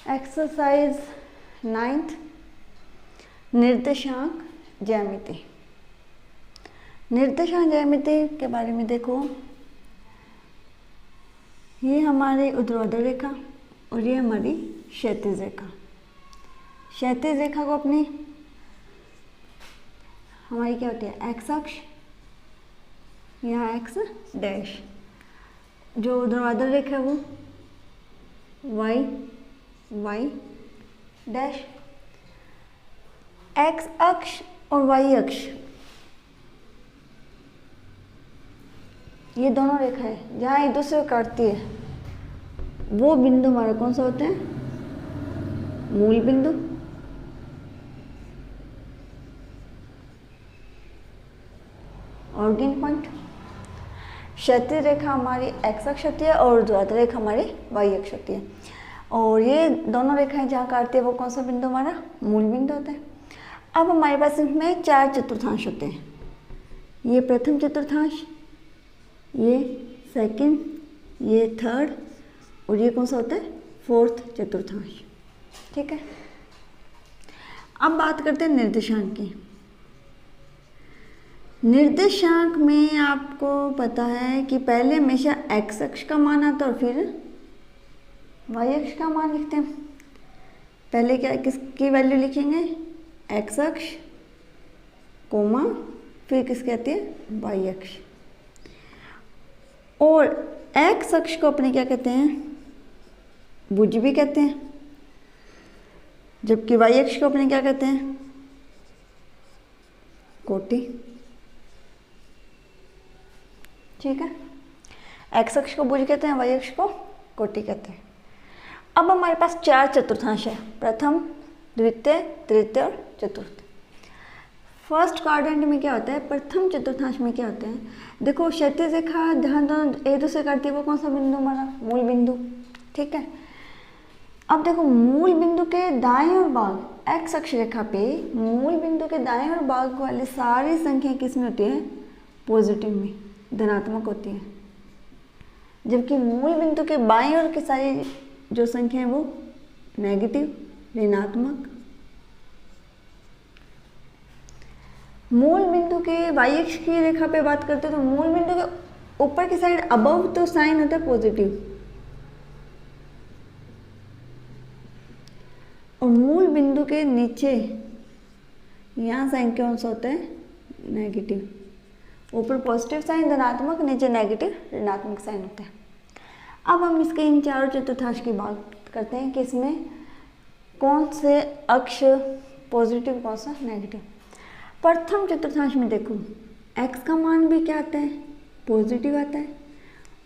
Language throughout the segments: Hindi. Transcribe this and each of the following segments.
एक्सरसाइज 9th निर्देशांक ज्यामिति। निर्देशांक ज्यामिति के बारे में देखो, ये हमारी ऊर्ध्वाधर रेखा और ये हमारी क्षैतिज रेखा। क्षैतिज रेखा को अपनी हमारी क्या होती है, एक्स अक्ष, यहाँ एक्स डैश। जो ऊर्ध्वाधर रेखा है वो वाई वाई डैश। एक्स अक्ष और वाई अक्ष ये दोनों रेखाएं जहाँ एक दूसरे को काटती है, वो बिंदु हमारे कौन सा होते हैं, मूल बिंदु। ऑर्डिन पॉइंट। क्षैतिज रेखा हमारी एक्स अक्ष होती है और ऊर्ध्वाधर रेखा हमारी वाई अक्ष होती है, और ये दोनों रेखाएं जहाँ काटती है वो कौन सा बिंदु हमारा मूल बिंदु होता है। अब हमारे पास इसमें 4 चतुर्थांश होते हैं। ये प्रथम चतुर्थांश, ये सेकंड, ये थर्ड, और ये कौन सा होता है, फोर्थ चतुर्थांश। ठीक है, अब बात करते हैं निर्देशांक की। निर्देशांक में आपको पता है कि पहले हमेशा एक्स अक्ष का मान आता है और फिर वाई अक्ष का मान लिखते हैं। पहले क्या किसकी वैल्यू लिखेंगे, एक्स अक्ष कोमा, फिर किसके आती है, वाई अक्ष। और एक्स अक्ष को अपने क्या कहते हैं, भुज भी कहते हैं, जबकि वाई अक्ष को अपने क्या कहते हैं, कोटि। ठीक है, एक्स अक्ष को भुज कहते हैं, वाई अक्ष को कोटि कहते हैं। अब हमारे पास 4 चतुर्थांश है, प्रथम, द्वितीय, तृतीय और चतुर्थ। फर्स्ट क्वाड्रेंट में क्या होता है, प्रथम चतुर्थांश में क्या होता है, देखो क्षैतिज रेखा जहाँ दोनों एक दूसरे काटती है वो कौन सा बिंदु हमारा, मूल बिंदु। ठीक है, अब देखो मूल बिंदु के दाएं और बाग, एक्स अक्ष रेखा पे मूल बिंदु के दाएं और बाग वाली सारी संख्या किस में होती है, पॉजिटिव में, धनात्मक होती है, जबकि मूल बिंदु के बाएं और की सारी जो संख्या है वो नेगेटिव, ऋणात्मक। मूल बिंदु के वाई अक्ष की रेखा पे बात करते हैं तो मूल बिंदु के ऊपर की साइड अबव तो साइन होता है पॉजिटिव, और मूल बिंदु के नीचे यहाँ साइन कौन सा होता है, नेगेटिव। ऊपर पॉजिटिव साइन धनात्मक, नीचे नेगेटिव ऋणात्मक साइन होता है। अब हम इसके इन चारों चतुर्थांश की बात करते हैं कि इसमें कौन से अक्ष पॉजिटिव, कौन सा नेगेटिव। प्रथम चतुर्थांश में देखो x का मान भी क्या आता है, पॉजिटिव आता है,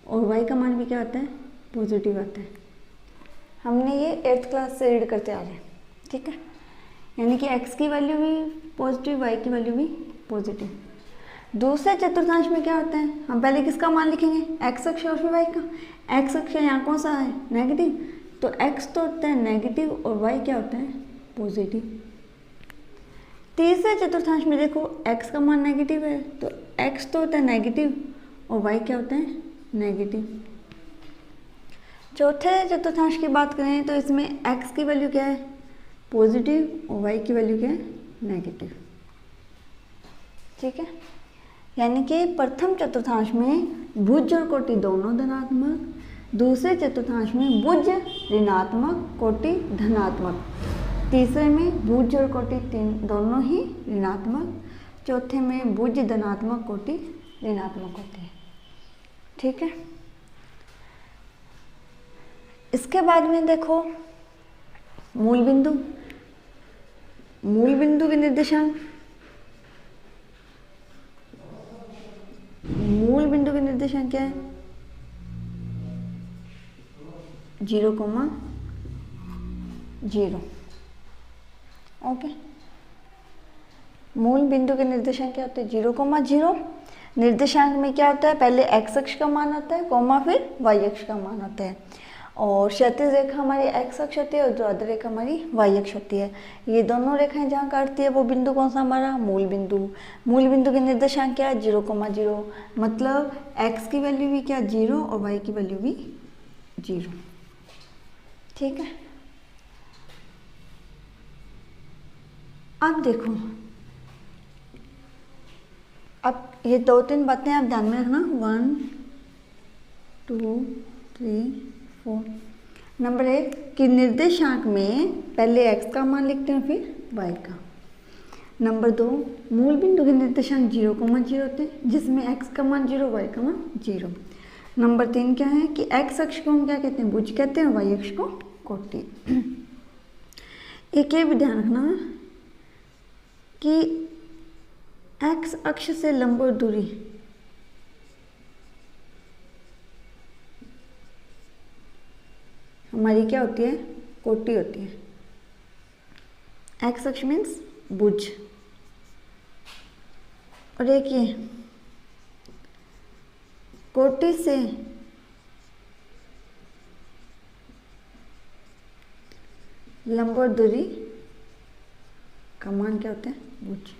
और y का मान भी क्या आता है, पॉजिटिव आता है। हमने ये 8th क्लास से रीड करते आ रहे हैं। ठीक है, यानी कि x की वैल्यू भी पॉजिटिव, y की वैल्यू भी पॉजिटिव। दूसरे चतुर्थांश में क्या होता है, हम पहले किसका मान लिखेंगे, x अक्ष और फिर y का। x अक्ष यहाँ कौन सा है, नेगेटिव, तो x तो होता है नेगेटिव और y क्या होता है, पॉजिटिव। तीसरे चतुर्थांश में देखो x का मान नेगेटिव है तो x तो होता है नेगेटिव और y क्या होता है, नेगेटिव। चौथे चतुर्थांश की बात करें तो इसमें x की वैल्यू क्या है, पॉजिटिव, और y की वैल्यू क्या है, नेगेटिव। ठीक है, यानी कि प्रथम चतुर्थांश में भुज और कोटि दोनों धनात्मक, दूसरे चतुर्थांश में भुज ऋणात्मक, कोटि धनात्मक, तीसरे में भुज और कोटि दोनों ही ऋणात्मक, चौथे में भुज धनात्मक, कोटि ऋणात्मक होते हैं। ठीक है, इसके बाद में देखो मूल बिंदु। मूल बिंदु के निर्देशांक, मूल बिंदु के निर्देशांक क्या है, 0,0। ओके, मूल बिंदु के निर्देशांक क्या होते हैं, 0,0। निर्देशांक में क्या होता है, पहले x अक्ष का मान होता है, कोमा, फिर y अक्ष का मान होता है, और क्षैतिज रेखा हमारी x अक्ष होती है और ऊर्ध्वाधर रेखा हमारी y अक्ष होती है। ये दोनों रेखाएं जहाँ काटती है वो बिंदु कौन सा हमारा, मूल बिंदु। मूल बिंदु के निर्देशांक क्या है, 0,0, मतलब x की वैल्यू भी क्या, 0, और y की वैल्यू भी 0। ठीक है, अब देखो, अब ये 2-3 बातें आप ध्यान में रखना। 1 2 3 4। नंबर 1 कि निर्देशांक में पहले x का मान लिखते हैं फिर y का। नंबर 2 मूल बिंदु के निर्देशांक 0,0 होते हैं, जिसमें x का मान 0 y का मान 0। नंबर 3 क्या है कि x अक्ष को हम क्या कहते हैं, भुज कहते हैं, y अक्ष को कोटि। एक ये भी ध्यान रखना कि x अक्ष से लंबवत दूरी हमारी क्या होती है, कोटि होती है। x अक्ष मीन्स भुज। और एक ये कोटि से लंबवत दूरी का मान क्या होता है, भुज।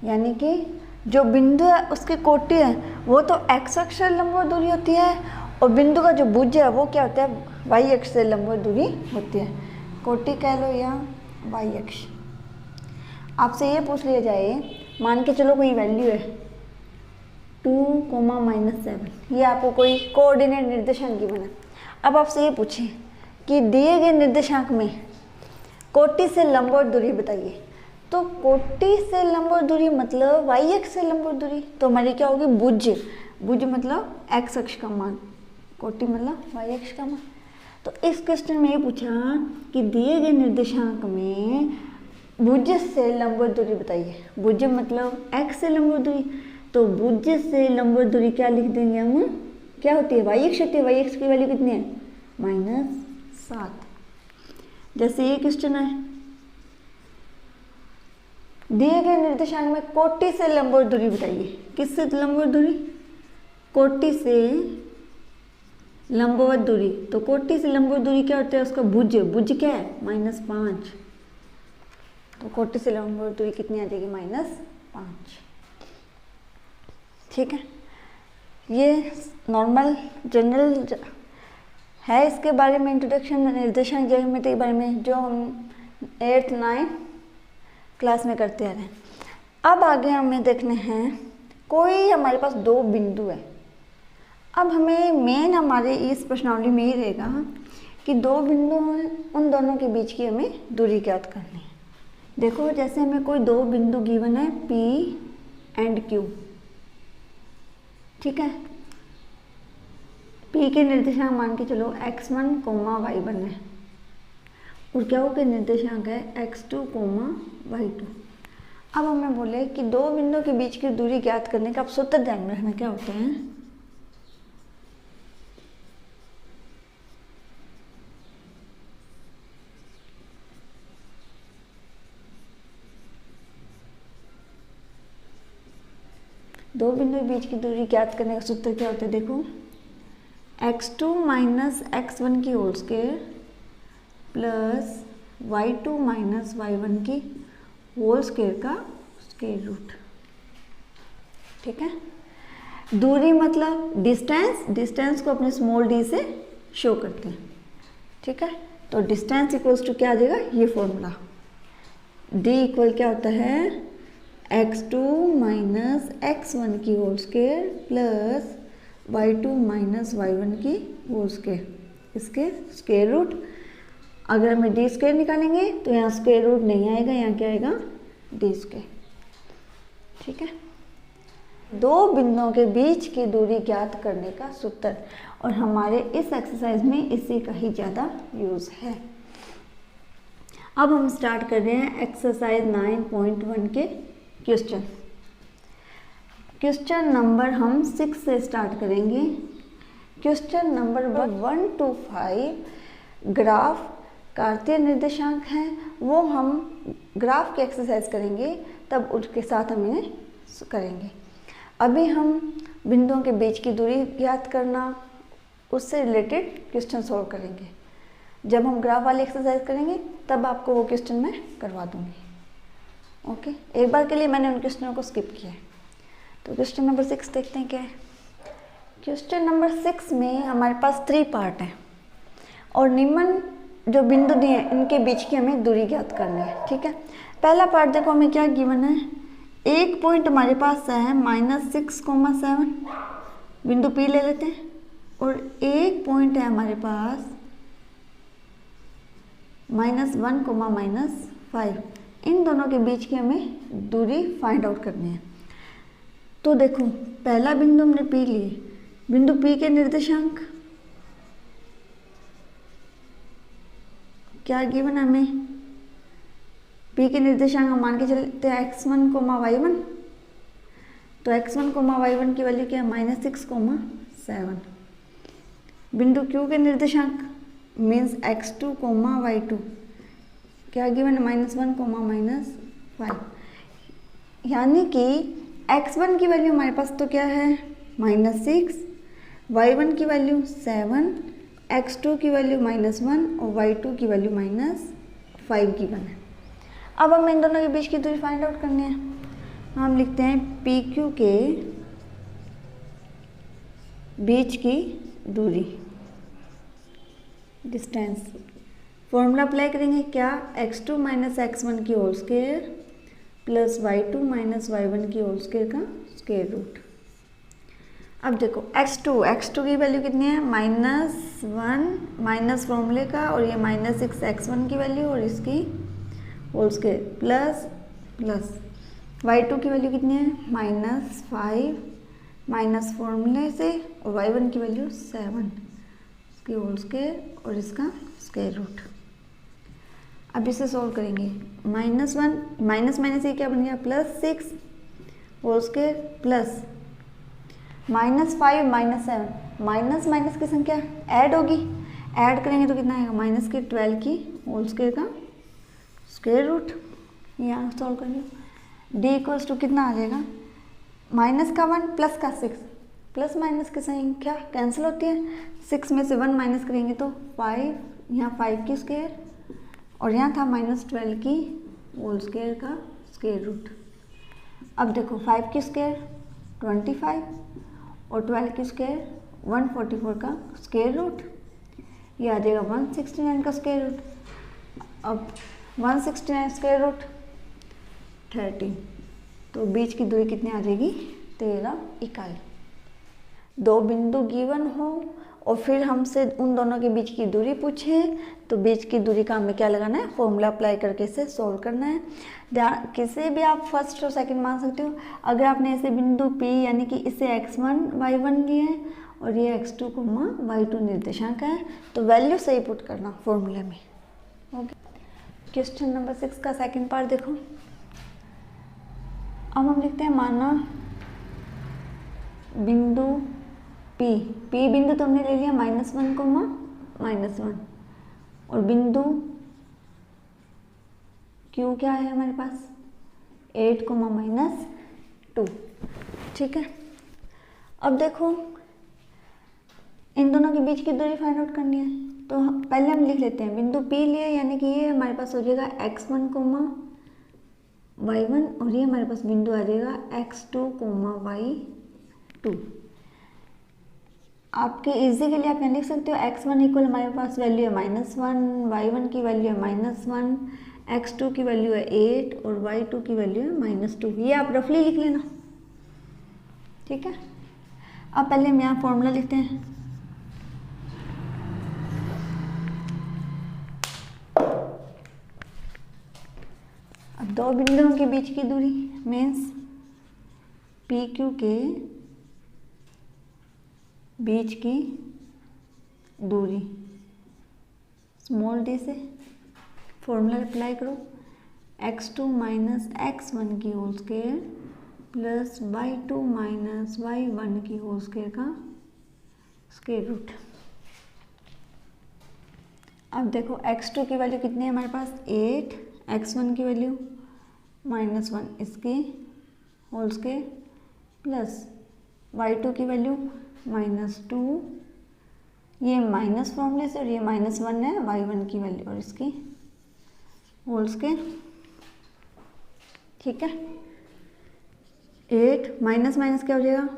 यानी कि जो बिंदु है उसकी कोटि है वो तो x अक्ष से लंबवत दूरी होती है, और बिंदु का जो भुज है वो क्या होता है, y अक्ष से लंबवत दूरी होती है। कोटि कह लो या y अक्ष। आपसे ये पूछ लिया जाए, मान के चलो कोई वैल्यू है 2,-7, ये आपको कोई कोऑर्डिनेट निर्देशांक की बना। अब आपसे ये पूछे कि दिए गए निर्देशांक में कोटि से लंबवत दूरी बताइए, तो कोटि से लंबवत दूरी मतलब y अक्ष से लंबवत दूरी, तो हमारी क्या होगी, भुज। भुज मतलब x अक्ष का मान, कोटि मतलब y अक्ष का मान। तो इस क्वेश्चन में ये पूछा कि दिए गए निर्देशांक में भुज से लंबवत दूरी बताइए। भुज मतलब x से लंबवत दूरी, तो भुज से लंबवत दूरी क्या लिख देंगे हम, क्या होती है, y अक्ष होती है। y अक्ष की वैल्यू कितनी है, -7। जैसे ये क्वेश्चन है, दिए गए निर्देशांक में कोटि से लंबवत दूरी बताइए। किससे लंबवत दूरी, कोटि से लंबवत दूरी। तो कोटि से लंबवत दूरी क्या होता है, उसका भुज। भुज क्या है, -5। तो कोटि से लंबवत दूरी कितनी आ जाएगी, -5। ठीक है, ये नॉर्मल जनरल है, इसके बारे में इंट्रोडक्शन निर्देशांक ज्योमेट्री के बारे में जो हम 8th 9th क्लास में करते आ रहे हैं। अब आगे हमें देखने हैं, कोई हमारे पास 2 बिंदु है। अब हमें मेन हमारे इस प्रश्नावली में ही रहेगा कि 2 बिंदु हैं, उन दोनों के बीच की हमें दूरी ज्ञात करनी है। देखो जैसे हमें कोई 2 बिंदु गिवन है P एंड Q, ठीक है। P के निर्देशांक मान के चलो x1, y1 है, और क्या हो के निर्देशांक है x2, y2। अब हमें बोले कि 2 बिंदुओं के बीच की दूरी ज्ञात करने का आप सूत्र ध्यान में रखना क्या होता है, दो बिंदुओं के बीच की दूरी ज्ञात करने का सूत्र क्या होता है, देखो x2 - x1 की whole square plus y2 - y1 की होल स्क्वायर का स्क्वायर रूट। ठीक है, दूरी मतलब डिस्टेंस, डिस्टेंस को अपने स्मॉल डी से शो करते हैं। ठीक है, तो डिस्टेंस इक्वल्स टू क्या आ जाएगा, ये फॉर्मूला d इक्वल क्या होता है x2 - x1 की whole square plus y2 - y1 की होल स्क्वायर, इसके स्क्वायर रूट। अगर हमें डी स्क्वायर निकालेंगे तो यहाँ स्क्वायर रूट नहीं आएगा, यहाँ क्या आएगा डी स्क्वायर। ठीक है, 2 बिंदुओं के बीच की दूरी ज्ञात करने का सूत्र, और हमारे इस एक्सरसाइज में इसी का ही ज़्यादा यूज़ है। अब हम स्टार्ट कर रहे हैं एक्सरसाइज 9.1 के क्वेश्चन। क्वेश्चन नंबर हम 6 से स्टार्ट करेंगे। क्वेश्चन नंबर 1 to 5 ग्राफ कार्तीय निर्देशांक हैं, वो हम ग्राफ की एक्सरसाइज करेंगे तब उसके साथ हम इन्हें करेंगे। अभी हम बिंदुओं के बीच की दूरी ज्ञात करना, उससे रिलेटेड क्वेश्चन सॉल्व करेंगे। जब हम ग्राफ वाली एक्सरसाइज करेंगे तब आपको वो क्वेश्चन मैं करवा दूंगी। ओके, एक बार के लिए मैंने उन क्वेश्चनों को स्किप किया है। तो क्वेश्चन नंबर 6 देखते हैं क्या है। क्वेश्चन नंबर 6 में हमारे पास 3 पार्ट है और निम्न जो बिंदु दिए हैं इनके बीच की हमें दूरी ज्ञात करनी है। ठीक है, पहला पार्ट देखो हमें क्या गिवन है, एक पॉइंट हमारे पास है -6,7 बिंदु P ले लेते हैं और एक पॉइंट है हमारे पास -1, -5। इन दोनों के बीच की हमें दूरी फाइंड आउट करनी है। तो देखो पहला बिंदु हमने P लिए, बिंदु P के निर्देशांक क्या गिवन है हमें, P के निर्देशांक हम मान के चलते हैं x1, y1। तो x1, y1 की वैल्यू क्या है, -6,7। बिंदु Q के निर्देशांक मीन्स x2, y2 क्या गिवन है, -1, -5। यानी कि x1 की वैल्यू हमारे पास तो क्या है -6, y1 की वैल्यू 7, x2 की वैल्यू -1 और y2 की वैल्यू -5 गिवन है। अब हमें इन दोनों के बीच की दूरी फाइंड आउट करनी है। हम लिखते हैं PQ के बीच की दूरी, डिस्टेंस। फॉर्मूला अप्लाई करेंगे क्या, x2 - x1 की whole square plus y2 - y1 की होल स्क्वायर का स्क्वायर रूट। अब देखो x2 की वैल्यू कितनी है, -1 माइनस फॉर्मूले का और ये -6x1 की वैल्यू और इसकी होल स्क्वायर प्लस y2 की वैल्यू कितनी है, -5 माइनस फॉर्मूले से और y1 की वैल्यू 7, इसकी होल स्क्वायर और इसका स्क्वायर रूट। अब इसे सॉल्व करेंगे, -1 माइनस ये क्या बन गया, +6 होल स्क्वायर प्लस -5 -7, माइनस की संख्या ऐड होगी, ऐड करेंगे तो कितना आएगा, -12 की होल स्क्वायर का स्क्वायर रूट। यहाँ सॉल्व कर लो, d इक्वल्स टू कितना आ जाएगा, -1 प्लस का 6, प्लस माइनस की संख्या कैंसिल होती है, 6 में से 1 माइनस करेंगे तो 5, यहाँ 5 की स्क्वायर और यहाँ था -12 की होल स्क्वायर का स्क्वायर रूट। अब देखो 5 की स्क्वायर 25 और 12 की स्क्वायर 144 का स्क्वायर रूट, ये आ जाएगा 169 का स्क्वायर रूट। अब 169 स्क्वायर रूट 13, तो बीच की दूरी कितनी आ जाएगी, 13 इकाई। दो बिंदु गिवन हो और फिर हमसे उन दोनों के बीच की दूरी पूछे तो बीच की दूरी का हमें क्या लगाना है, फॉर्मूला अप्लाई करके इसे सोल्व करना है। किसी भी आप फर्स्ट और सेकंड मान सकते हो। अगर आपने ऐसे बिंदु P यानी कि इसे x1 y1 लिए है और ये x2 y2 निर्देशांक है तो वैल्यू सही पुट करना फॉर्मूले में। ओके, क्वेश्चन नंबर 6 का सेकंड पार्ट देखो। अब हम लिखते हैं, माना बिंदु P बिंदु तो हमने ले लिया -1, -1 और बिंदु Q क्या है हमारे पास 8, -2। ठीक है, अब देखो इन दोनों के बीच की दूरी फाइंड आउट करनी है तो पहले हम लिख लेते हैं बिंदु P लिए, यानी कि ये हमारे पास हो जाएगा x1, y1 और ये हमारे पास बिंदु आ जाएगा x2, y2। आपके इजी के लिए आप यहाँ लिख सकते हो x1 इक्वल हमारे पास वैल्यू है -1, y1 की वैल्यू है -1, x2 की वैल्यू है 8 और y2 की वैल्यू है -2। ये आप रफली लिख लेना। ठीक है, अब पहले हम यहाँ फॉर्मूला लिखते हैं। अब दो बिंदुओं के बीच की दूरी मीन्स PQ के बीच की दूरी स्मॉल d से फॉर्मूला अप्लाई करो, x2 - x1 की whole square plus y2 - y1 की होल स्क्वायर का स्क्वायर रूट। अब देखो x2 की वैल्यू कितनी है हमारे पास 8, x1 की वैल्यू -1 इसकी होल स्क्वायर प्लस y2 की वैल्यू -2, ये माइनस फॉर्मूले से और ये -1 है y1 की वैल्यू और इसकी होल स्क्वायर। ठीक है, 8 माइनस क्या हो जाएगा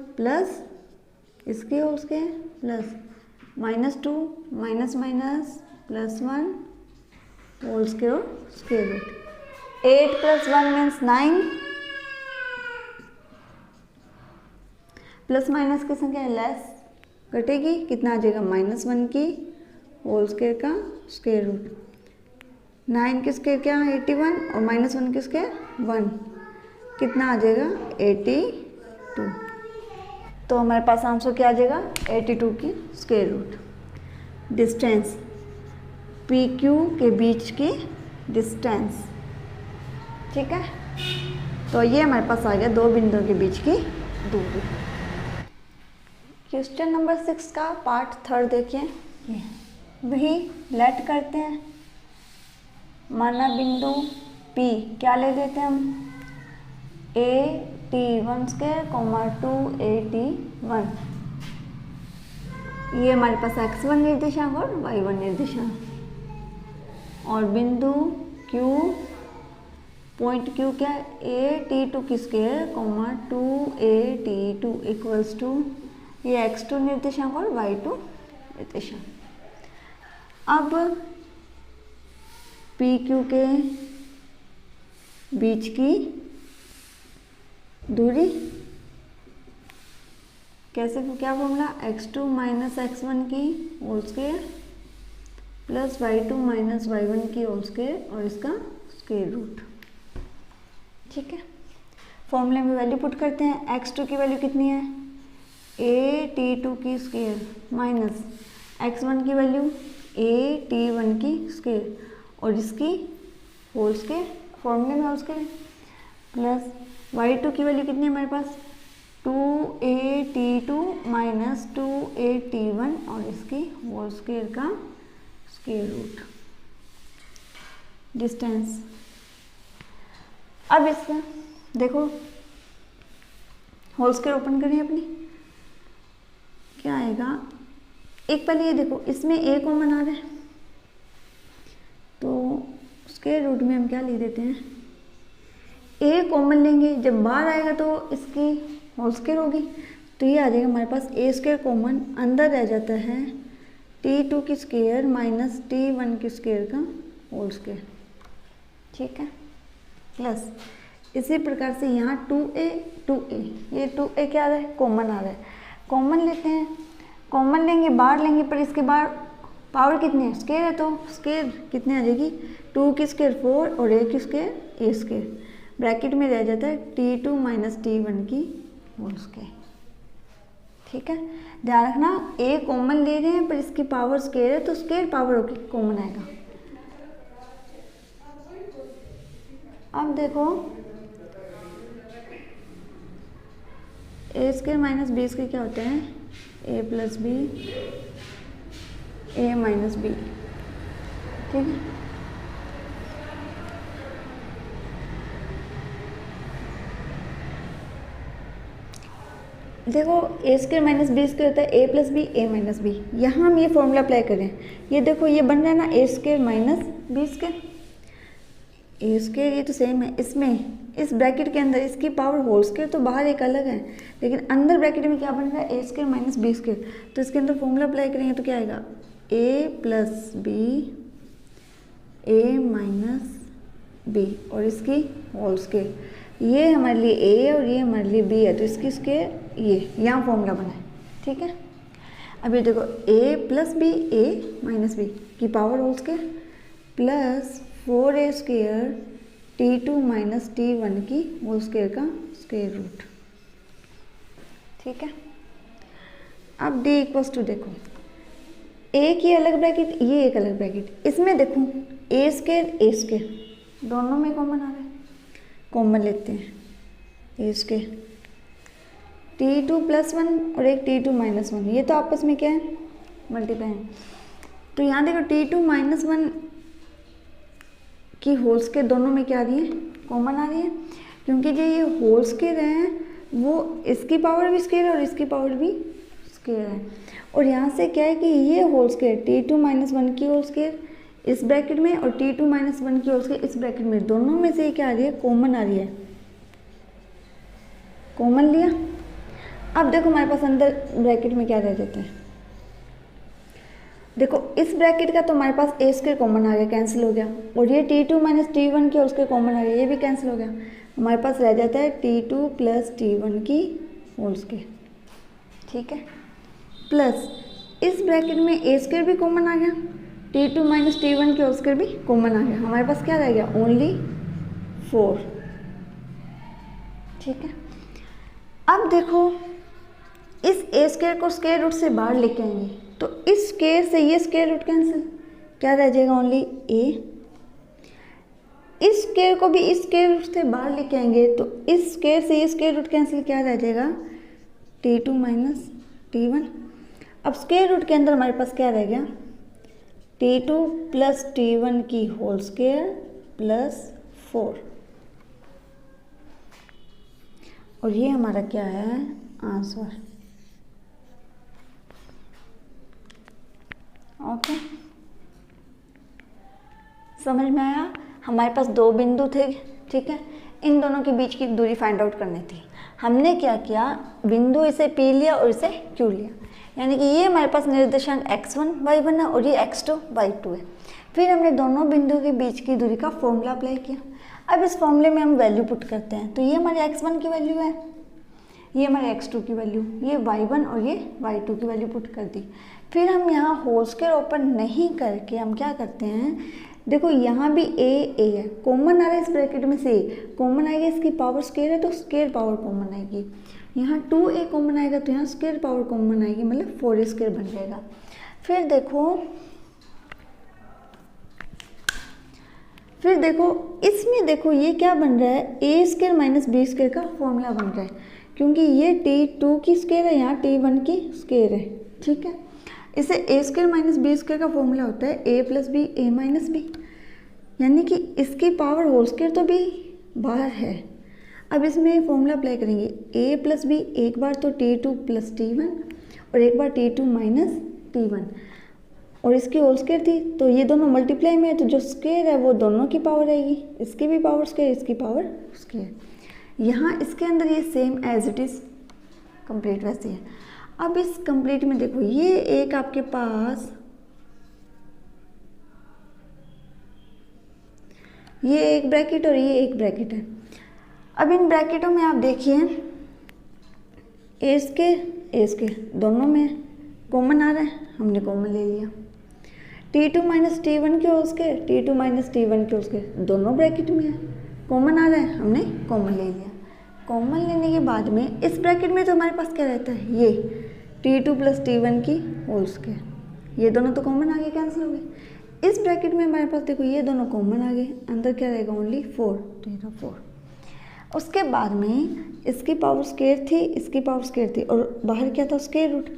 इसके whole square plus -2 minus minus +1 whole square और square root. 8 + 1 means 9, plus minus की संख्या लेस कटेगी, कितना आ जाएगा -1 की होल स्क्वायर का स्क्वायर रूट। 9 की स्क्वायर क्या 81 और -1 की स्क्वायर 1, कितना आ जाएगा 82। तो हमारे पास आंसर क्या आ जाएगा 82 की square root. Distance P Q के बीच की डिस्टेंस, ठीक है। तो ये हमारे पास आ गया दो बिंदुओं के बीच की दूरी। क्वेश्चन नंबर 6 का पार्ट 3 देखिए। वही लेट करते हैं, माना बिंदु P क्या ले लेते हैं हम AT1 स्क्वायर, 2AT1, ये हमारे पास x1 निर्देशांक और y1 निर्देशांक। और बिंदु Q, पॉइंट Q क्या है AT2 की स्क्वायर, 2AT2 इक्वल्स टू ये x2 निर्देशांक और y2 निर्देशांक। अब PQ के बीच की दूरी कैसे, क्या फॉर्मूला x2 माइनस x1 की whole square plus y2 minus y1 की होल स्क्वायर और इसका स्क्वायर रूट, ठीक है। फॉर्मूले में वैल्यू पुट करते हैं। x2 की वैल्यू कितनी है AT2 की स्क्वायर माइनस x1 की वैल्यू AT1 की स्क्वायर और इसकी होल स्क्वायर, फॉर्मूले में होल स्क्वायर, प्लस y2 की वैल्यू कितनी है हमारे पास 2AT2 माइनस 2AT1 और इसकी होल स्क्वायर का स्क्वायर रूट। डिस्टेंस, अब इसका देखो होल स्क्वायर ओपन करिए अपनी, क्या आएगा। एक पहले ये देखो इसमें a कॉमन आ रहा है तो स्क्वायर रूट में हम क्या ले देते हैं a कॉमन लेंगे, जब बाहर आएगा तो इसकी होल स्क्वायर होगी, तो ये आ जाएगा हमारे पास a स्क्वायर कॉमन, अंदर रह जाता है T2 की स्क्वायर माइनस T1 की स्क्वायर का होल स्क्वायर, ठीक है। प्लस इसी प्रकार से यहाँ 2a ये 2a क्या आ रहा है कॉमन आ रहा है, कॉमन लेते हैं, कॉमन लेंगे बाहर लेंगे पर इसके बाहर पावर कितनी है स्क्वायर है, तो स्क्वायर कितनी आ जाएगी 2 की स्क्वायर 4 और a की स्क्वायर a स्क्वायर, ब्रैकेट में रह जाता है T2 माइनस T1 की होल स्क्वायर, ठीक है। ध्यान रखना a कॉमन ले रहे हैं पर इसकी पावर स्क्वायर है तो स्क्वायर पावर होकर कॉमन आएगा। अब देखो a square minus b square क्या होता है a plus B a minus B, ठीक है। देखो a square minus B square होता है a plus B a minus B, यहाँ हम ये फॉर्मूला अप्लाई करें, ये देखो ये बन रहा है ना a square minus B square, A square ये तो सेम है, इसमें इस ब्रैकेट के अंदर इसकी पावर होल स्क्वायर तो बाहर एक अलग है, लेकिन अंदर ब्रैकेट में क्या बन रहा है ए स्क्वायर माइनस बी स्क्वायर, तो इसके अंदर फॉर्मूला अप्लाई करेंगे तो क्या आएगा ए प्लस बी ए माइनस बी और इसकी होल स्क्वायर, ये हमारे लिए ए और ये हमारे लिए बी है तो इसकी स्क्वायर ये यहाँ फॉर्मूला बना है, ठीक है। अब ये देखो A plus B A minus B की power whole square plus 4a square T2 minus T1 की होल स्क्वायर का स्क्वायर रूट, ठीक है। अब d इक्वल्स टू देखो a की अलग ब्रैकेट ये एक अलग ब्रैकेट, इसमें देखो a स्क्वायर दोनों में कॉमन आ रहा है, कॉमन लेते हैं a स्क्वायर T2 प्लस 1 और एक T2 माइनस 1, ये तो आपस में क्या है मल्टीप्लाई है, तो यहाँ देखो T2 माइनस 1 की होल स्क्वायर दोनों में क्या आ रही है कॉमन आ रही है, क्योंकि जो ये होल स्क्वायर है वो इसकी पावर भी स्क्वायर है और इसकी पावर भी स्क्वायर है, और यहाँ से क्या है कि ये होल स्क्वायर T2 माइनस 1 की होल स्क्वायर इस ब्रैकेट में और T2 माइनस 1 की होल स्क्वायर इस ब्रैकेट में, दोनों में से क्या आ रही है कॉमन आ रही है, कॉमन लिया। अब देखो हमारे पास अंदर ब्रैकेट में क्या रह जाता है, देखो इस ब्रैकेट का तो हमारे पास ए स्क्वायर कॉमन आ गया, कैंसिल हो गया, और ये T2 माइनस T1 की और उसके कॉमन आ गया, ये भी कैंसिल हो गया। हमारे पास रह जाता है T2 प्लस T1 की होल स्क्वायर, ठीक है, प्लस इस ब्रैकेट में ए स्क्वायर भी कॉमन आ गया, T2 माइनस T1 की होल स्क्वायर भी कॉमन आ गया। हमारे पास क्या रह गया, ओनली 4, ठीक है। अब देखो इस ए स्क्वायर को स्क्वायर रूट से बाहर लेके आएंगे, तो इस स्क्वायर से ये स्क्वायर रूट कैंसिल, क्या रह जाएगा, ओनली ए। इस स्क्वायर को भी इस स्क्वायर रूट से बाहर लेके आएंगे, तो इस स्क्वायर से ये स्क्वायर रूट कैंसिल, क्या रह जाएगा, T2 माइनस T1। अब स्क्वायर रूट के अंदर हमारे पास क्या रह गया, T2 प्लस T1 की होल स्क्वायर प्लस 4, और ये हमारा क्या है, आंसर। ओके, समझ में आया। हमारे पास दो बिंदु थे, ठीक है, इन दोनों के बीच की दूरी फाइंड आउट करनी थी। हमने क्या किया, बिंदु इसे P लिया और इसे Q लिया, यानी कि ये हमारे पास निर्देशांक x1 y1 है और ये x2 y2 है। फिर हमने दोनों बिंदु के बीच की दूरी का फॉर्मूला अप्लाई किया। अब इस फॉर्मूले में हम वैल्यू पुट करते हैं, तो ये हमारे x1 की वैल्यू है, ये हमारे x2 की वैल्यू, ये y1 और ये y2 की वैल्यू पुट कर दी। फिर हम यहाँ होल स्क्वायर ओपन नहीं करके हम क्या करते हैं, देखो यहाँ भी a है, कॉमन आ रहा है इस ब्रैकेट में से, कॉमन आएगा, इसकी पावर स्क्वायर है तो स्क्वायर पावर कॉमन आएगी, यहाँ 2a कॉमन आएगा तो यहाँ स्क्वायर पावर कॉमन आएगी, मतलब 4a स्क्वायर बन जाएगा। फिर देखो इसमें देखो ये क्या बन रहा है, a square minus b square का फॉर्मूला बन रहा है, क्योंकि ये T2 की स्क्वायर है, यहाँ T1 की स्क्वायर है, ठीक है। इसे a square minus b square का फॉर्मूला होता है a plus B A minus b, यानी कि इसकी पावर होल स्क्वायर तो भी बाहर है। अब इसमें फॉर्मूला अप्लाई करेंगे, a प्लस बी, एक बार तो T2 प्लस T1 और एक बार T2 माइनस T1, और इसकी होल स्क्वायर थी तो ये दोनों मल्टीप्लाई में है, तो जो स्क्वायर है वो दोनों की पावर आएगी, इसकी भी पावर स्क्वायर, इसकी पावर स्क्वायर। यहाँ इसके अंदर ये same as it is complete वैसे है। अब इस कंप्लीट में देखो ये एक आपके पास ये एक ब्रैकेट और ये एक ब्रैकेट है। अब इन ब्रैकेटों में आप देखिए ए स्क्वायर दोनों में कॉमन आ रहा है, हमने कॉमन ले लिया। T2 माइनस T1 की whole square, T2 minus T1 की होल स्क्वायर दोनों ब्रैकेट में है, कॉमन आ रहा है, हमने कॉमन ले लिया। कॉमन लेने के बाद में इस ब्रैकेट में तो हमारे पास क्या रहता है, ये T2 प्लस T1 की होल स्क्वायर, ये दोनों तो कॉमन आ गए, कैंसिल हो गए। इस ब्रैकेट में हमारे पास देखो ये दोनों कॉमन आ गए, अंदर क्या रहेगा, ओनली 4, तो ये रहा 4। उसके बाद में इसकी पावर स्क्वायर थी, इसकी पावर स्क्वायर थी, और बाहर क्या था, स्क्वायर रूट।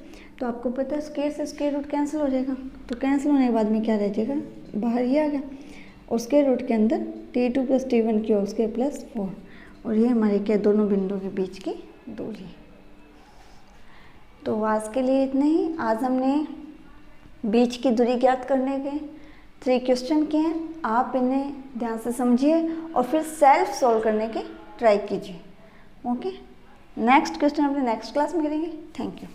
तो आपको पता है स्क्वायर से स्क्वायर रूट कैंसिल हो जाएगा, तो कैंसिल होने के बाद में क्या रह जाएगा, बाहर ये आ गया, और स्क्वायर रूट के अंदर T2 प्लस T1 की होल स्क्वायर प्लस 4, और ये हमारे क्या दोनों बिंदुओं के बीच की दूरी। तो आज के लिए इतना ही। आज हमने बीच की दूरी ज्ञात करने के 3 क्वेश्चन किए हैं, आप इन्हें ध्यान से समझिए और फिर सेल्फ सॉल्व करने की ट्राई कीजिए। ओके, नेक्स्ट क्वेश्चन अपने नेक्स्ट क्लास में करेंगे। Thank you.